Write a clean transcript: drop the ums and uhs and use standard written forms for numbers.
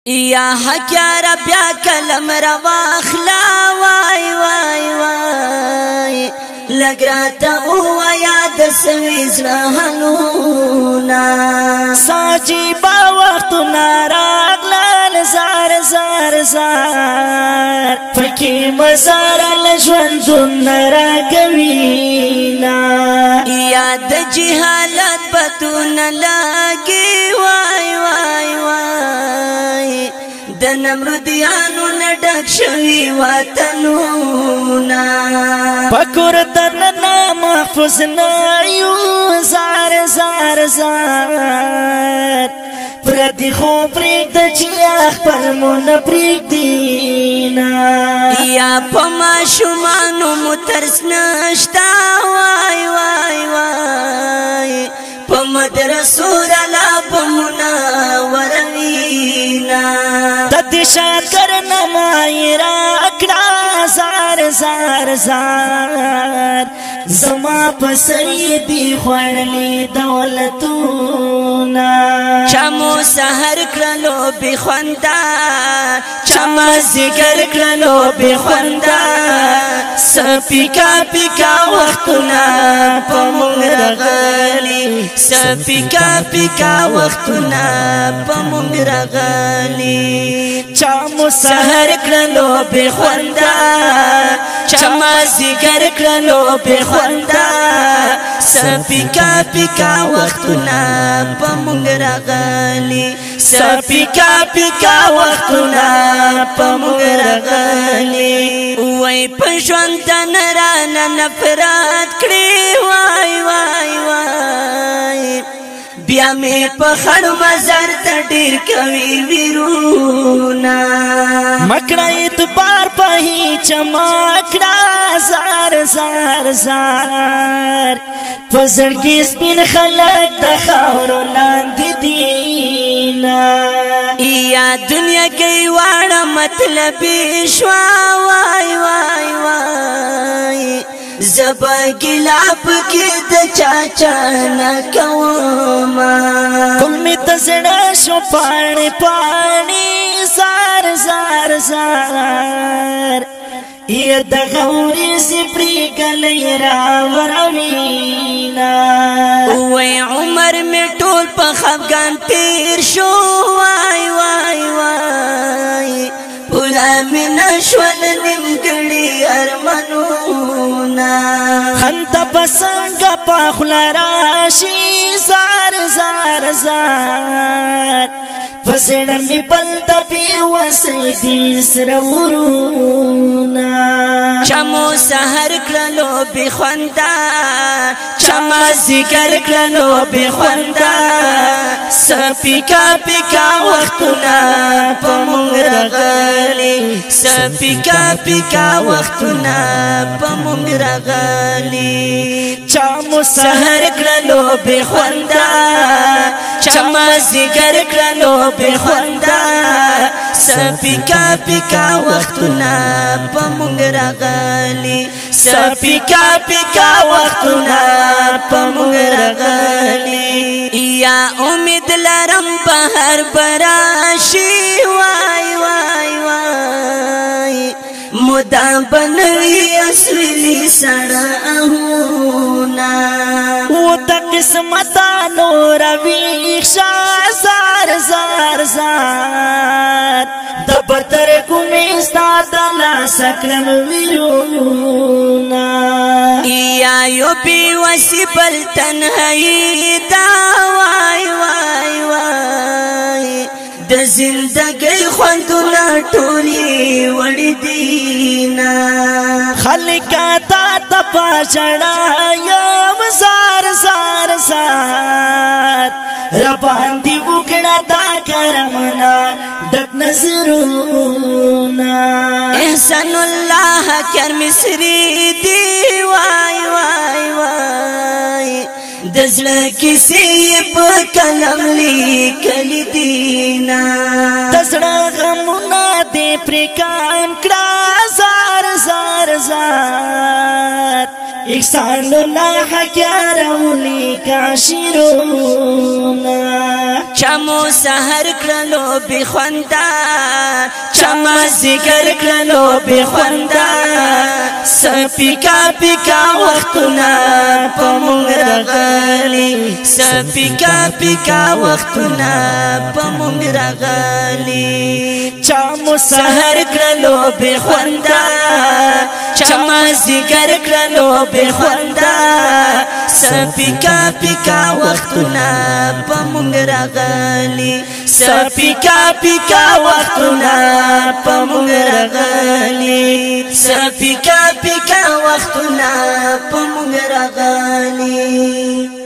یا حق یا رب یا کلم روا اخلا وای وای وای لگراتا او یاد سوی زرحنونا ساجی با وقت ناراغلال زار زار زار فکی مزار لجوندون نراگوینا یاد جهالت بدون لگی وای وای وای د نمردیانو نډک شوی وطنونا پکور تننا محفوظ نایو زار زار زار پردی خو پریک د چیاخ پر مون پریک دینا یا پما شمانو مترس نشتا وای وای وای پمدرسو رلا پمنا ورمینا تدشا کرنا مایرا اکڑا زار زار زار زما پسری دی خوڑلی دولتونا چمو سحر کرلو بخوندا چما زگر کرلو بخوندا سپیکا پیکا وقتنا پمونگ رغلی سپیکا پیکا وقتنا پمونگ رغلی چمو سحر کرلو بخوندا چما زگر کرلو بخوندا سپیکا پیکا وقتنا پمونگ رغلی سپیکا پیکا وقتنا پمونگ رغلی وای پښوند نرانا نفرات کړی وای وای وای بیا می په خړ مزار ته ډیر کوي ویرونا مکړه اعتبار په چمکړه زار زار زار پزړګي سپین خلک د خاورو لاندې دینا یا دنیا کې واړه مطلب شوا وای وای وای زبا گلاب کی د چاچا نکوما کل می تزړه شو پانی پانی زار زار زار یہ د غوري سپری کلی را وروینا وای عمر می ټول په خفغان تیر شو وای وای وای پورا می نشول نیمګړي ارمانونا خنت بسنگ پاخلا راشی زار زار زار فسڑ می بلد پی وسیدی سرورونا چمو سحر کرلو بخوندا چما زگر کرلو بخوندا سپیکا پیکا وقتنا پمونگ رغلی سپیکا پیکا وقتنا پمونگ رغلی چامو سحر کرلو بخوندا چما زگر کرلو بخوندا سپیکا پیکا وقتنا پمونگ رغلی سپیکا پیکا وقتنا پمونگ رغلی یا امید لرم بهر براشی وای وای وای مدام بنوی اسویلی سڑاہونا و تا قسمتا نور ویخشا زار زار زار دبتر کمیستا دلا سکرم ویرونا یا یو بی وسی بل تنہی دا وای وای وای د زندگی خوندنا ټولی وړي دینا خلقا تا تپا چڑا یم زار زار زار ربان دی وکڑا تا کرمنا ڈک نظرونا احسان اللہ کر مصری دی وای وای وای دزړه کیسې په کلم لیکل دینا دزړه غمونه دې پرې کان کړه زار زار زار احساننا حکارونی کاشرونا چمو سحر کرلو بخوندا چما ذکر کرلو بخوندا سپیکا پیکا وختنا پمونگ رغالی سپیکا پیکا وختنا پمونگ رغالی چامو سحر کرلو بخوندا چما ذکر کرلو بخوندا سپیکا پیکا وختنا پمونگ رغالی سپیکا پیکا وختنا پمونگ رغالی سپیکا پیکا وختنا پمونگ رغالی